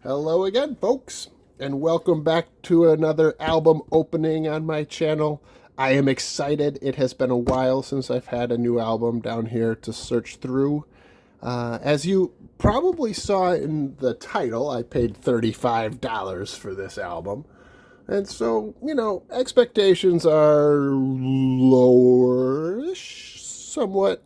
Hello again, folks, and welcome back to another album opening on my channel. I am excited. It has been a while since I've had a new album down here to search through. As you probably saw in the title, I paid $35 for this album. And so, expectations are lower-ish, somewhat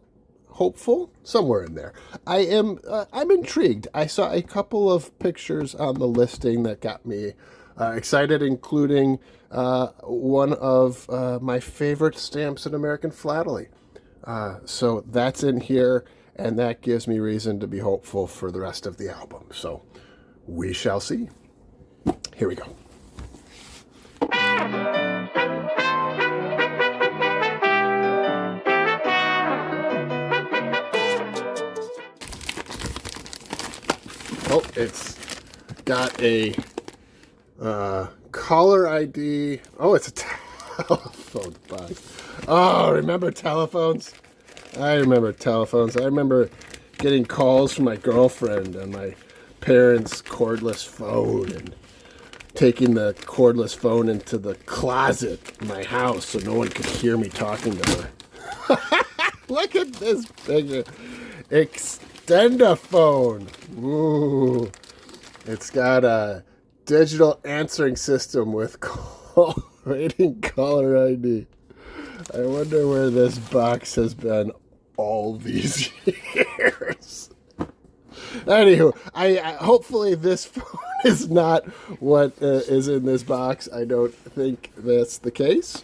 hopeful, somewhere in there. I'm intrigued. I saw a couple of pictures on the listing that got me excited, including one of my favorite stamps in American philately. So that's in here, and that gives me reason to be hopeful for the rest of the album. So we shall see. Here we go. Oh, it's got a caller ID. Oh, it's a telephone box. Oh, remember telephones? I remember telephones. I remember getting calls from my girlfriend on my parents' cordless phone and taking the cordless phone into the closet in my house so no one could hear me talking to her. Look at this picture. Extendaphone. Ooh. It's got a digital answering system with rating caller ID. I wonder where this box has been all these years. Anywho, I hopefully this phone is not what is in this box. I don't think that's the case.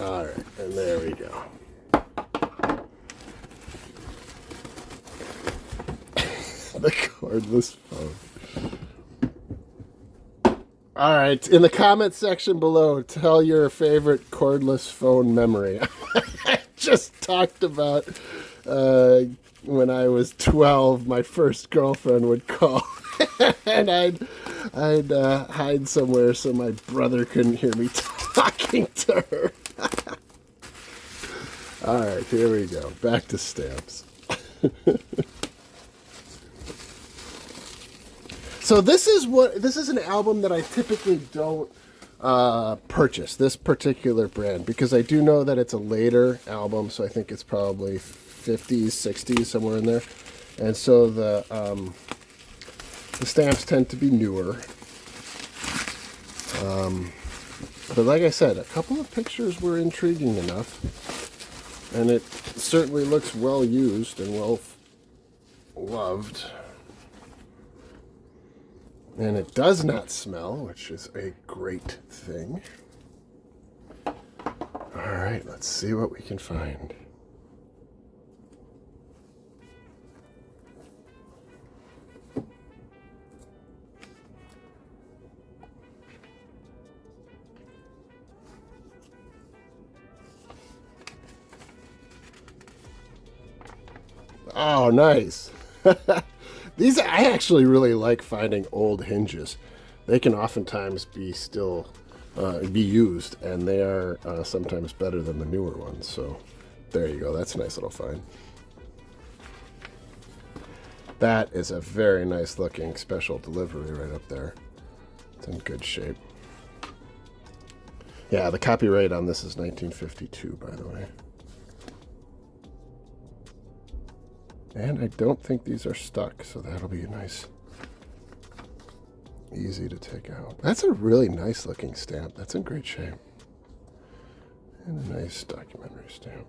All right, and there we go. The cordless phone. All right, in the comment section below, tell your favorite cordless phone memory. I just talked about when I was 12, my first girlfriend would call, and I'd hide somewhere so my brother couldn't hear me talking to her. All right, here we go. Back to stamps. So this is an album that I typically don't purchase, this particular brand, because I do know that it's a later album, so I think it's probably 50s, 60s, somewhere in there. And so the stamps tend to be newer. But like I said, a couple of pictures were intriguing enough, and it certainly looks well used and well loved. And it does not smell, which is a great thing. All right, let's see what we can find. Oh, nice. I actually really like finding old hinges. They can oftentimes be still be used, and they are sometimes better than the newer ones. So there you go. That's a nice little find. That is a very nice looking special delivery right up there. It's in good shape. Yeah, the copyright on this is 1952, by the way. And I don't think these are stuck, so that'll be nice. Easy to take out. That's a really nice looking stamp. That's in great shape. And a nice documentary stamp.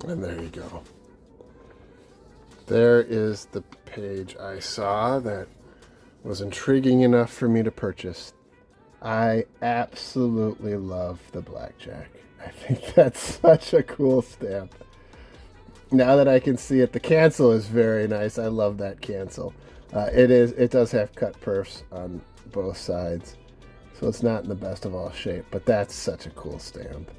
And there you go. There is the page I saw that was intriguing enough for me to purchase. I absolutely love the blackjack. I think that's such a cool stamp. Now that I can see it, the cancel is very nice. I love that cancel. It does have cut perfs on both sides, so it's not in the best of all shape, but that's such a cool stamp.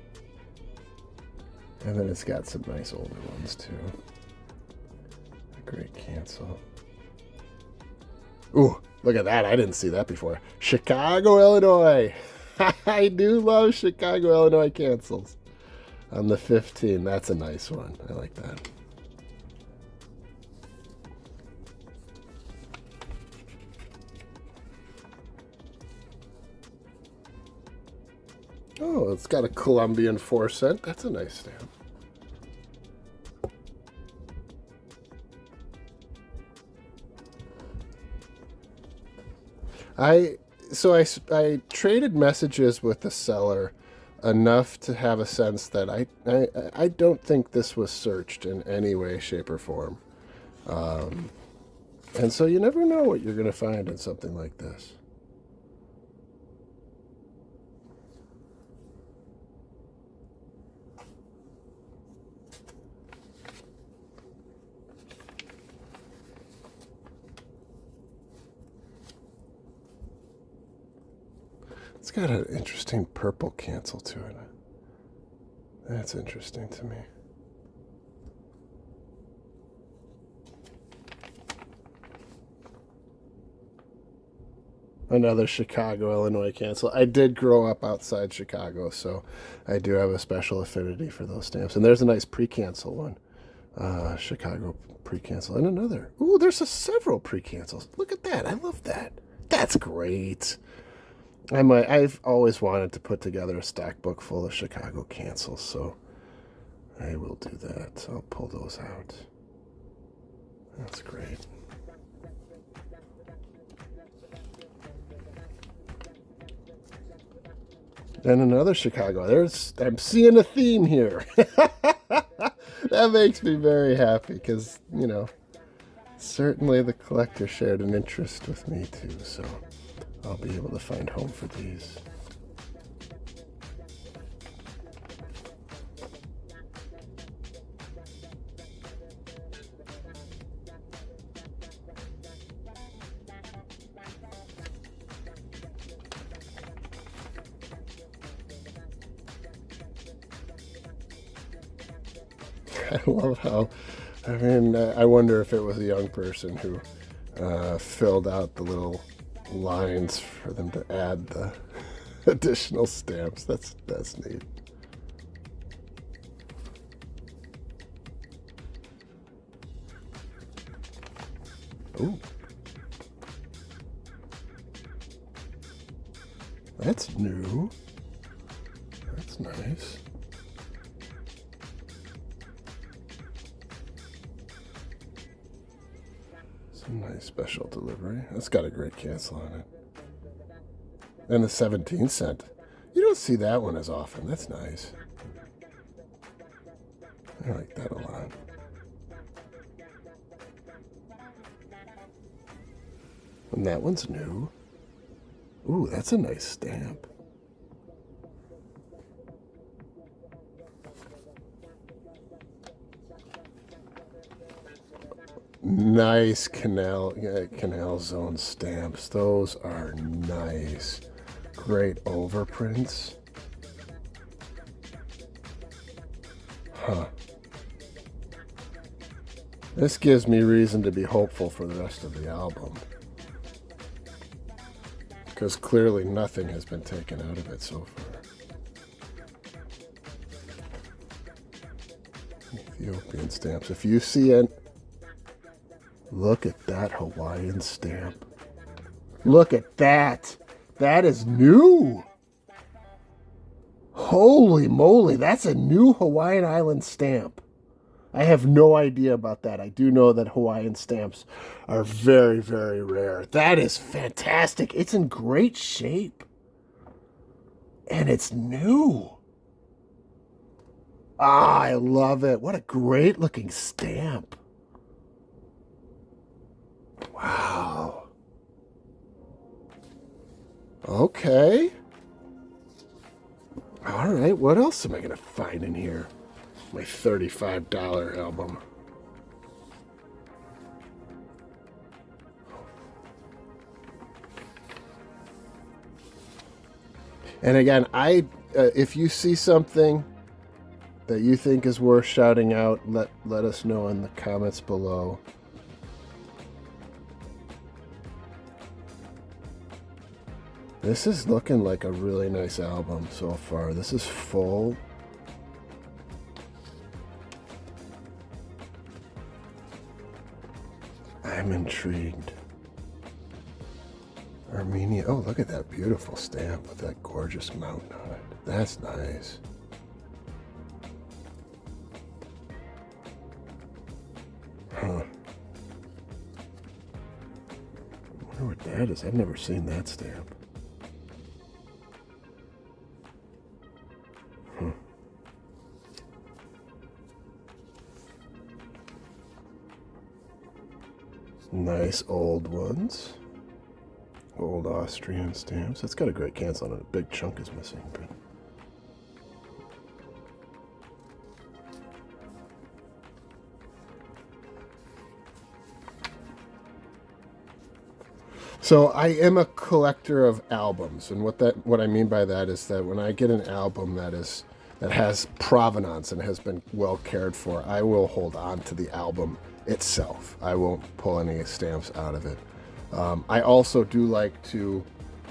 And then it's got some nice older ones too. A great cancel. Ooh, look at that. I didn't see that before. Chicago, Illinois. I do love Chicago, Illinois cancels. On the 15, that's a nice one. I like that. Oh, it's got a Colombian 4 cent. That's a nice stamp. I traded messages with the seller enough to have a sense that I don't think this was searched in any way, shape, or form. And so you never know what you're going to find in something like this. It's got an interesting purple cancel to it. That's interesting to me. Another Chicago, Illinois cancel. I did grow up outside Chicago, so I do have a special affinity for those stamps. And there's a nice pre-cancel one. Chicago pre-cancel. And another. Ooh, there's several pre-cancels. Look at that. I love that. That's great. I've always wanted to put together a stack book full of Chicago cancels, so I will do that. I'll pull those out. That's great. And another Chicago. I'm seeing a theme here. That makes me very happy because, certainly the collector shared an interest with me too, so I'll be able to find home for these. I love how, I wonder if it was a young person who filled out the little lines for them to add the additional stamps. That's neat. Ooh. That's new. That's nice. Some nice special delivery. That's got a great cancel on it. And the 17 cent. You don't see that one as often. That's nice. I like that a lot. And that one's new. Ooh, that's a nice stamp. Nice canal zone stamps. Those are nice. Great overprints. Huh. This gives me reason to be hopeful for the rest of the album. Because clearly nothing has been taken out of it so far. Ethiopian stamps. If you see it, look at that Hawaiian stamp. Look at that. That is new. Holy moly, that's a new Hawaiian Island stamp. I have no idea about that. I do know that Hawaiian stamps are very, very rare. That is fantastic. It's in great shape. And it's new. Ah, I love it. What a great looking stamp. Wow. Okay. All right, what else am I going to find in here? My $35 album. And again, if you see something that you think is worth shouting out, let us know in the comments below. This is looking like a really nice album so far. This is full. I'm intrigued. Armenia. Oh, look at that beautiful stamp with that gorgeous mountain on it. That's nice. Huh. I wonder what that is. I've never seen that stamp. Huh. Nice old ones. Old Austrian stamps. It's got a great cancel on it. A big chunk is missing, but so I am a collector of albums, and what I mean by that is that when I get an album that has provenance and has been well cared for, I will hold on to the album itself. I won't pull any stamps out of it. I also do like to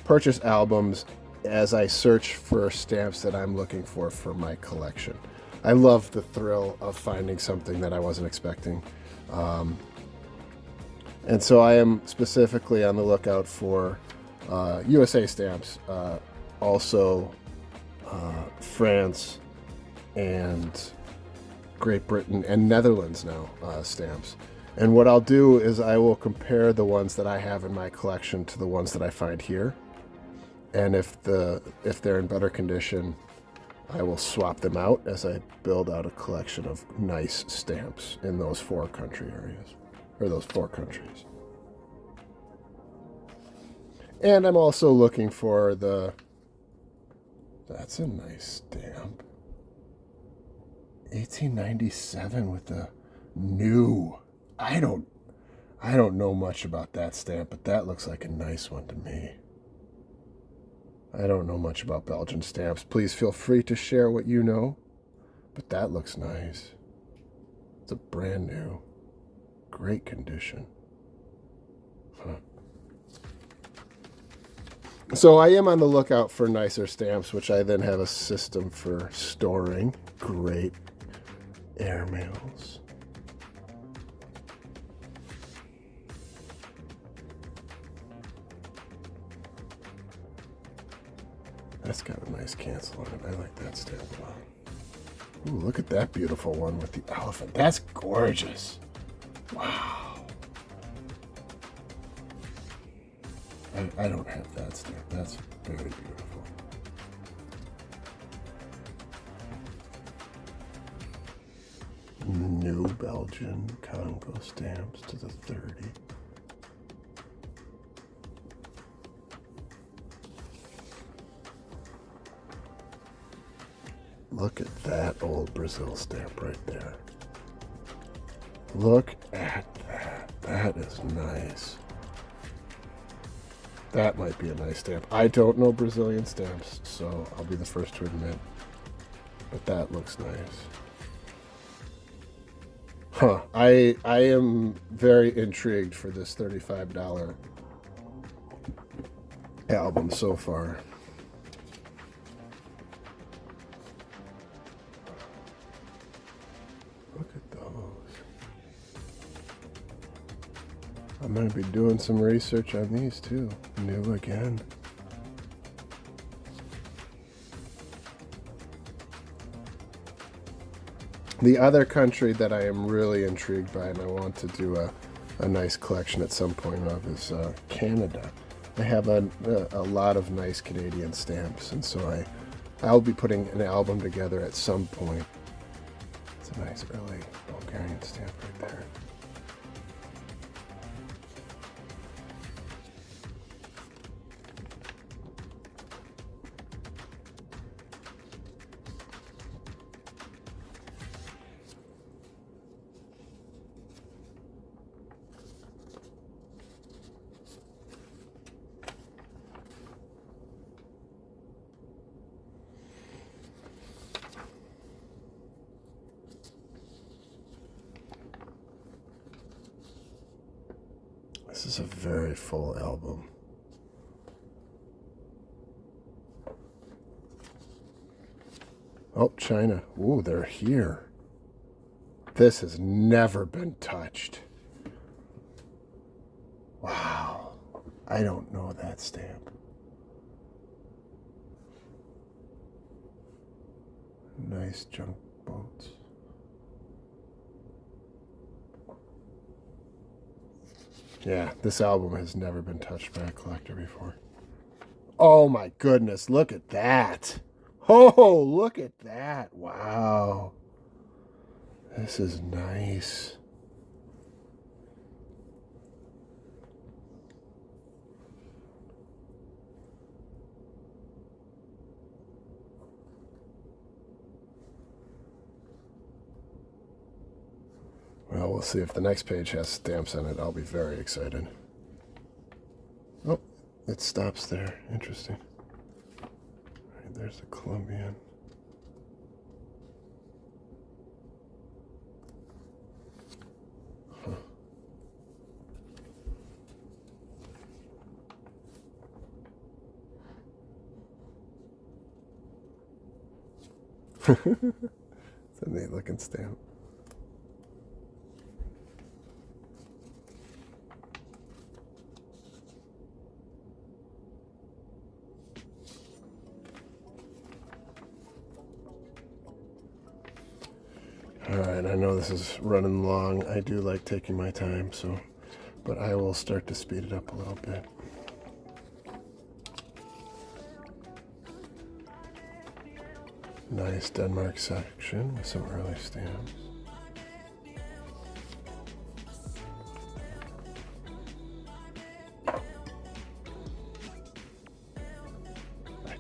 purchase albums as I search for stamps that I'm looking for my collection. I love the thrill of finding something that I wasn't expecting. And so I am specifically on the lookout for USA stamps, also France and Great Britain and Netherlands now stamps. And what I'll do is I will compare the ones that I have in my collection to the ones that I find here. And if they're in better condition, I will swap them out as I build out a collection of nice stamps in those 4 country areas. Or those 4 countries. And I'm also looking for that's a nice stamp. 1897 with the new. I don't know much about that stamp, but that looks like a nice one to me. I don't know much about Belgian stamps. Please feel free to share what you know, but that looks nice. It's a brand new. Great condition. Huh. So I am on the lookout for nicer stamps, which I then have a system for storing. Great airmails. That's got a nice cancel on it. I like that stamp a lot. Ooh, look at that beautiful one with the elephant. That's gorgeous. Wow. I don't have that stamp. That's very beautiful. New Belgian Congo stamps to the 30. Look at that old Brazil stamp right there. Look at that. That is nice. That might be a nice stamp. I don't know Brazilian stamps, so I'll be the first to admit. But that looks nice. Huh. I am very intrigued for this $35 album so far. Look at those. I'm going to be doing some research on these too. New again. The other country that I am really intrigued by and I want to do a nice collection at some point of is Canada. I have a lot of nice Canadian stamps, and so I'll be putting an album together at some point. It's a nice early Bulgarian stamp right there. This is a very full album. Oh, China. Ooh, they're here. This has never been touched. Wow. I don't know that stamp. Nice junk boats. Yeah, this album has never been touched by a collector before. Oh my goodness, look at that. Oh, look at that. Wow. This is nice. Well, we'll see if the next page has stamps on it. I'll be very excited. Oh, it stops there. Interesting. All right, there's the Colombian. It's a neat looking stamp. All right, I know this is running long. I do like taking my time, but I will start to speed it up a little bit. Nice Denmark section with some early stamps. I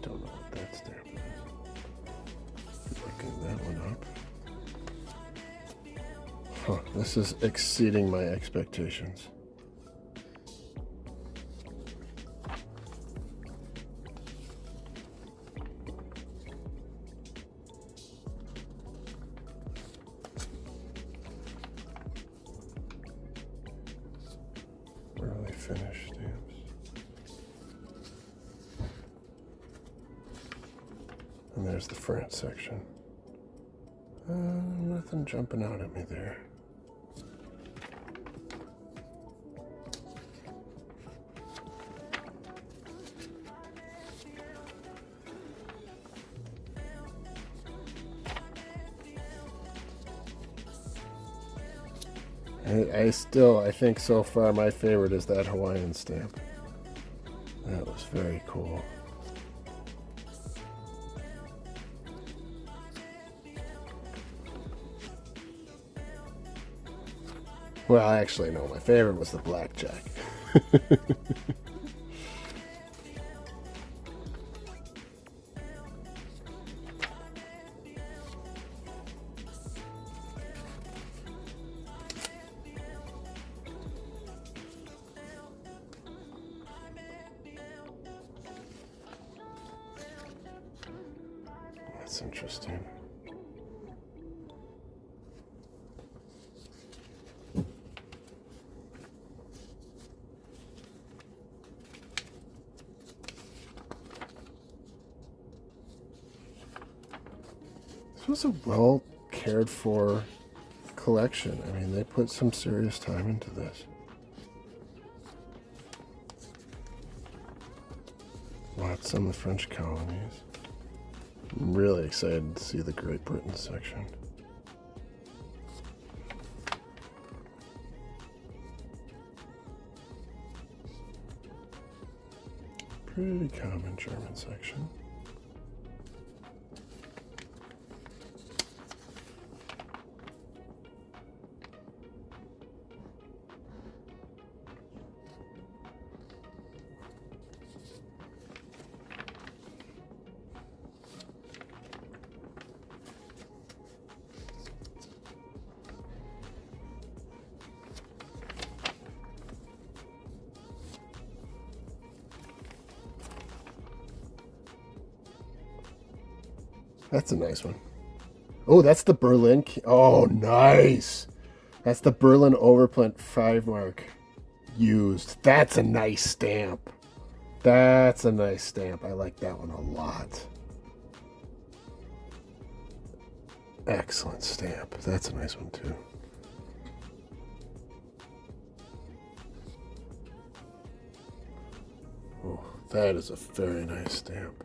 don't know what that stamp is. Looking that one up. Huh, this is exceeding my expectations. Early finish stamps. And there's the France section. Nothing jumping out at me there. I think so far my favorite is that Hawaiian stamp. That was very cool. Well, actually, no, my favorite was the blackjack. That's interesting. This was a well cared for collection. I mean, they put some serious time into this. Lots on the French colonies. I'm really excited to see the Great Britain section. Pretty common German section. That's a nice one. Oh, that's the Berlin. Oh, nice. That's the Berlin Overprint 5 mark used. That's a nice stamp. That's a nice stamp. I like that one a lot. Excellent stamp. That's a nice one too. Oh, that is a very nice stamp.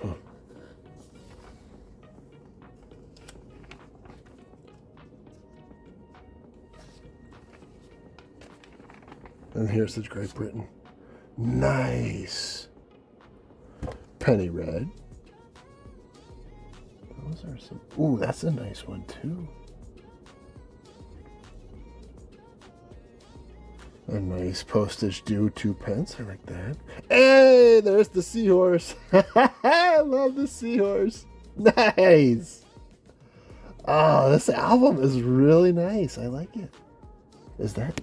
Huh. And here's the Great Britain. Nice. Penny red. Those are some. Ooh, that's a nice one too. A nice postage due 2 pence. I like that. Hey, there's the seahorse. I love the seahorse. Nice. Oh, this album is really nice. I like it. Is that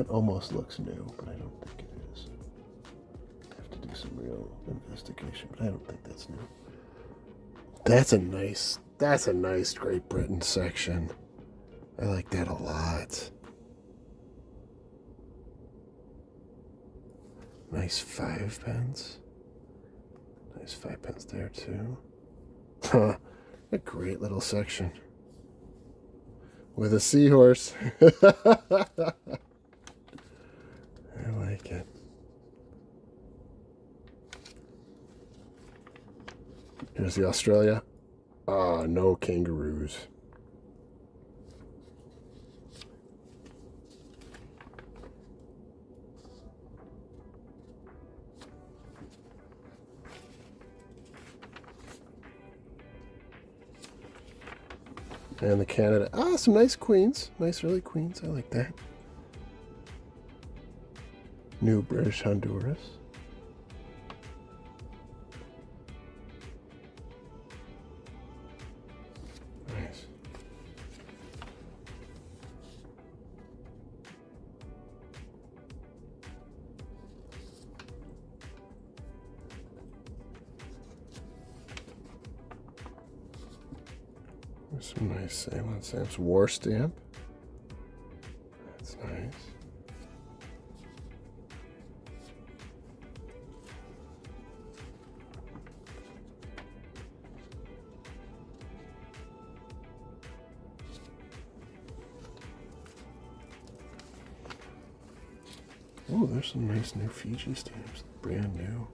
almost looks new, but I don't think it is. I have to do some real investigation, but I don't think that's new. That's a nice Great Britain section. I like that a lot. Nice 5 pence. Nice 5 pence there too. Huh. A great little section. With a seahorse. I like it. Here's the Australia. Ah, no kangaroos. And the Canada. Ah, some nice queens. Nice early queens. I like that. New British Honduras. Nice. There's some nice Salem stamps. War stamp. That's nice. Oh, there's some nice new Fiji stamps. Brand new.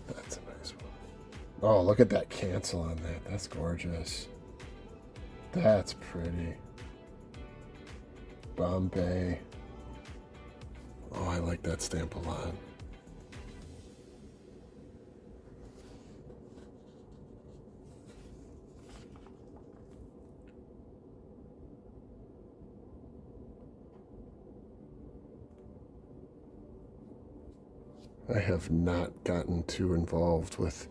That's a nice one. Oh, look at that cancel on that. That's gorgeous. That's pretty. Bombay. Oh, I like that stamp a lot. I have not gotten too involved with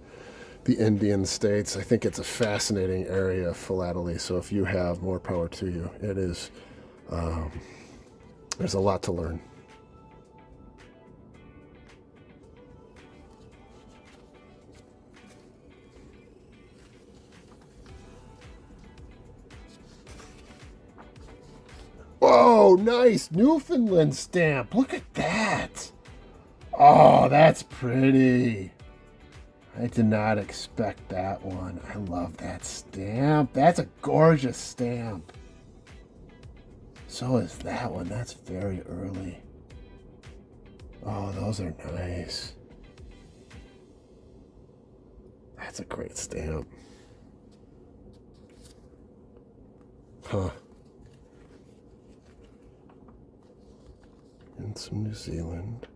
the Indian states. I think it's a fascinating area of philately, so if you have, more power to you. It is, there's a lot to learn. Whoa, nice Newfoundland stamp. Look at that. Oh, that's pretty. I did not expect that one. I love that stamp. That's a gorgeous stamp. So is that one. That's very early. Oh, those are nice. That's a great stamp. Huh. And some New Zealand.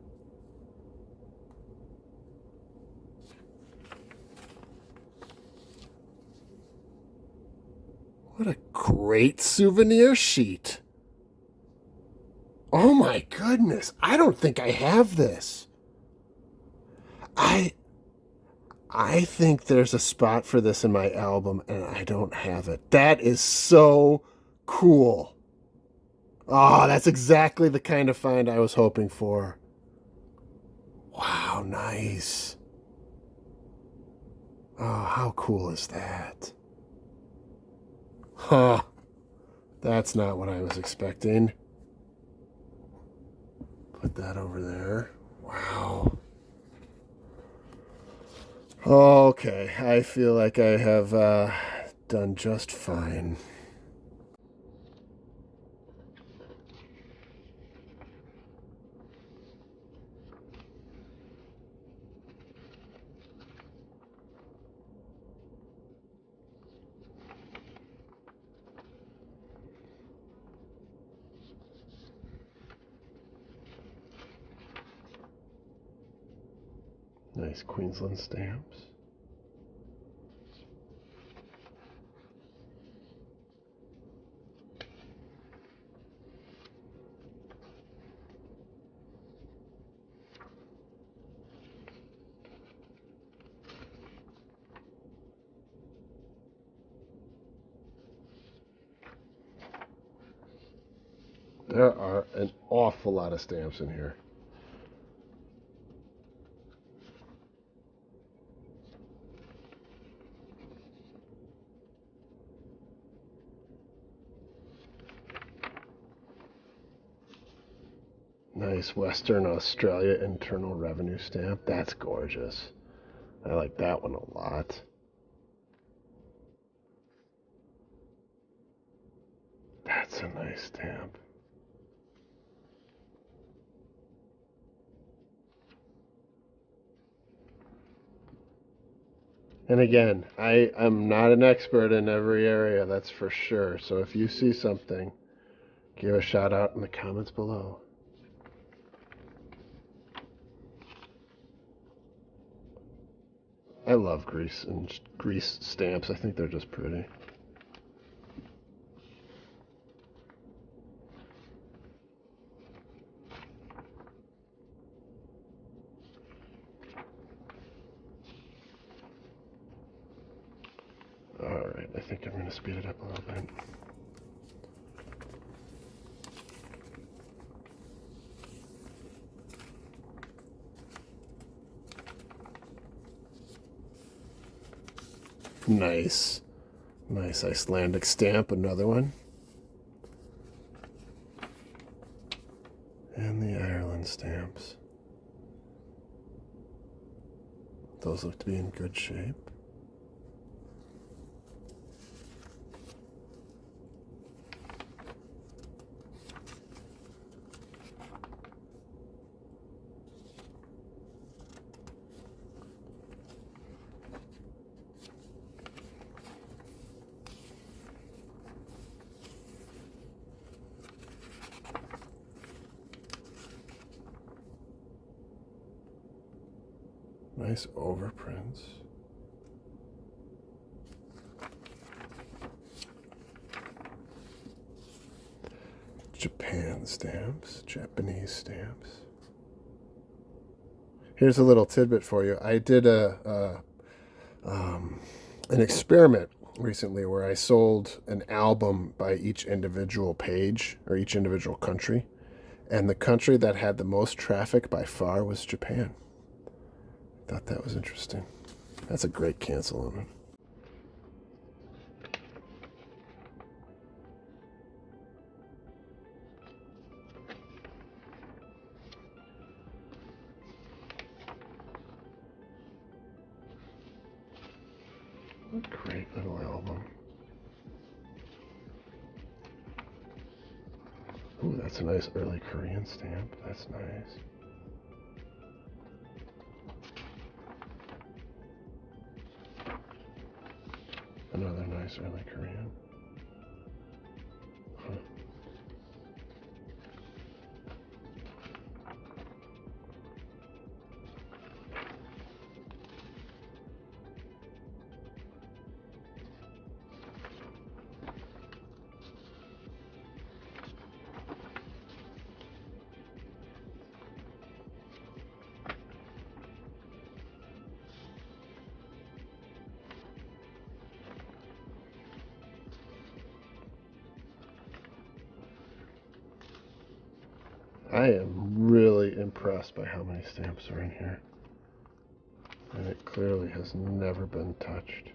What a great souvenir sheet. Oh my goodness. I don't think I have this. I think there's a spot for this in my album and I don't have it. That is so cool. Oh, that's exactly the kind of find I was hoping for. Wow, nice. Oh, how cool is that? Huh. That's not what I was expecting. Put that over there. Wow. Okay, I feel like I have done just fine. Nice Queensland stamps. There are an awful lot of stamps in here. Nice Western Australia Internal Revenue stamp. That's gorgeous. I like that one a lot. That's a nice stamp. And again, I'm not an expert in every area, that's for sure. So if you see something, give a shout out in the comments below. I love grease stamps. I think they're just pretty. All right, I think I'm going to speed it up a little bit. Nice. Nice Icelandic stamp, another one. And the Ireland stamps. Those look to be in good shape. Nice overprints. Japan stamps, Japanese stamps. Here's a little tidbit for you. I did an experiment recently where I sold an album by each individual page or each individual country, and the country that had the most traffic by far was Japan. Thought that was interesting. That's a great cancel on it. What a great little album. Ooh, that's a nice early Korean stamp. That's nice. Another nice early Korean. Huh. I am really impressed by how many stamps are in here. And it clearly has never been touched.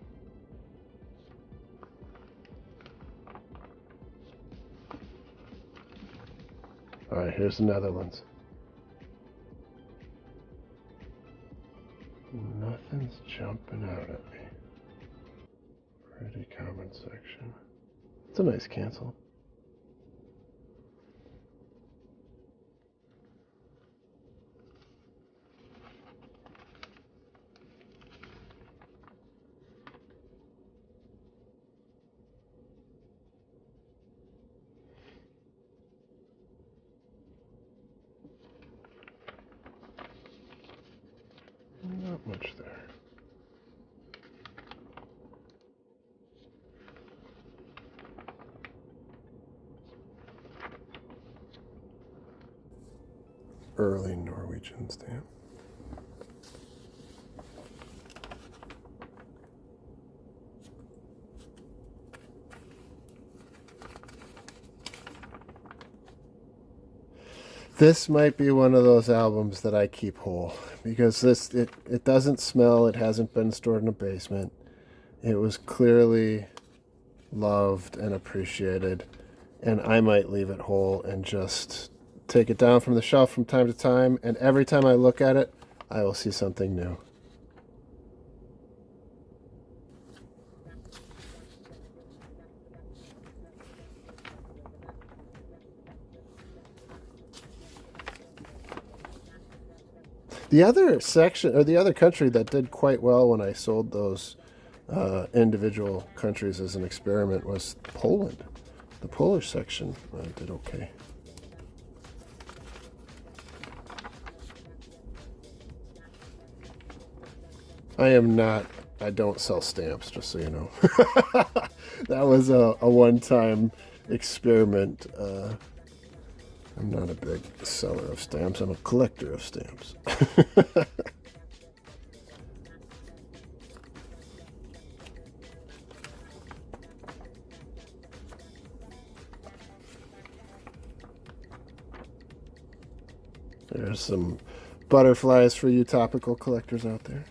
All right, here's the Netherlands. Nothing's jumping out at me. Pretty common section. It's a nice cancel. Not much there. Early Norwegian stamp. This might be one of those albums that I keep whole because it doesn't smell. It hasn't been stored in a basement. It was clearly loved and appreciated, and I might leave it whole and just take it down from the shelf from time to time, and every time I look at it, I will see something new. The other section, or the other country that did quite well when I sold those individual countries as an experiment was Poland. The Polish section did okay. I don't sell stamps, just so you know. That was a one-time experiment. I'm not a big seller of stamps. I'm a collector of stamps. There's some butterflies for you topical collectors out there.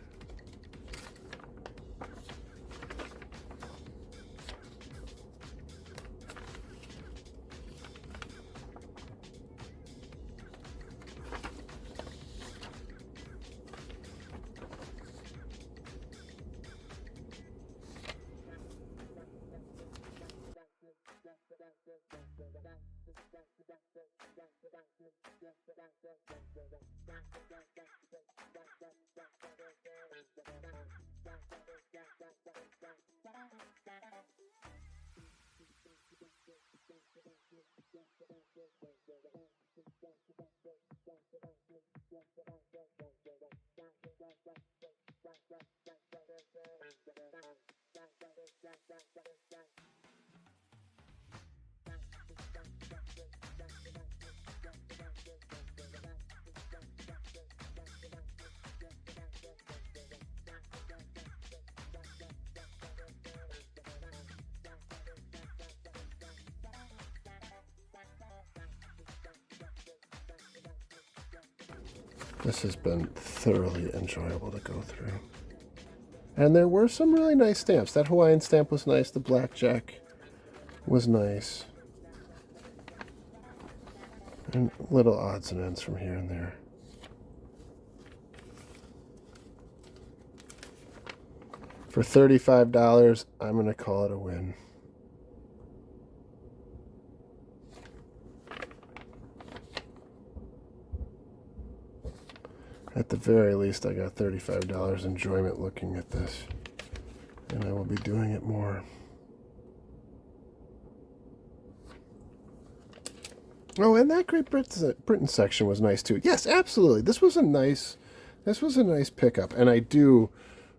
This has been thoroughly enjoyable to go through. And there were some really nice stamps. That Hawaiian stamp was nice. The blackjack was nice. And little odds and ends from here and there. For $35, I'm going to call it a win. At the very least, I got $35 enjoyment looking at this. And I will be doing it more. Oh, and that Great Britain section was nice too. Yes, absolutely. This was a nice pickup, and I do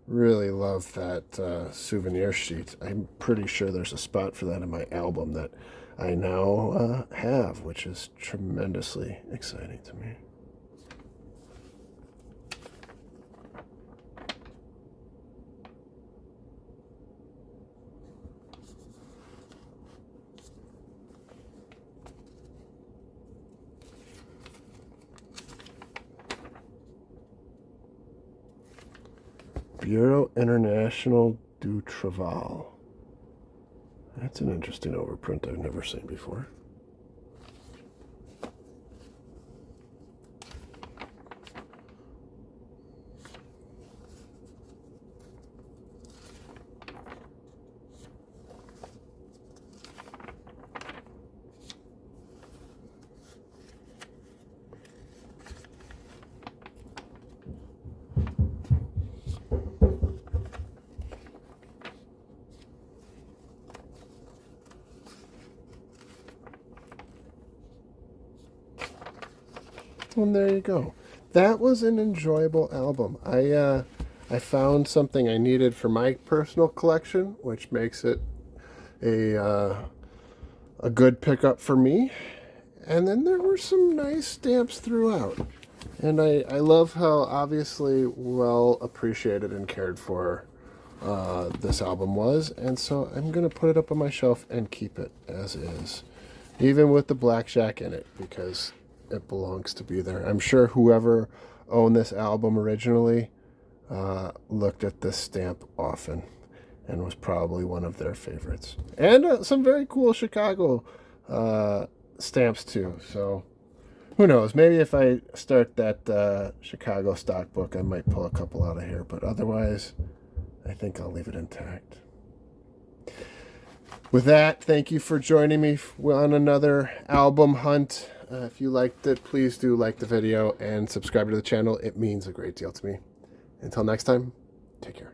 really love that souvenir sheet. I'm pretty sure there's a spot for that in my album that I now have, which is tremendously exciting to me. Bureau International du Travail. That's an interesting overprint I've never seen before. And there you go. That was an enjoyable album. I found something I needed for my personal collection, which makes it a good pickup for me. And then there were some nice stamps throughout. And I love how obviously well appreciated and cared for this album was. And so I'm going to put it up on my shelf and keep it as is, even with the blackjack in it, because it belongs to be there. I'm sure whoever owned this album originally looked at this stamp often and was probably one of their favorites. And some very cool Chicago stamps too. So who knows? Maybe if I start that Chicago stock book, I might pull a couple out of here. But otherwise, I think I'll leave it intact. With that, thank you for joining me on another album hunt. If you liked it, please do like the video and subscribe to the channel. It means a great deal to me. Until next time, take care.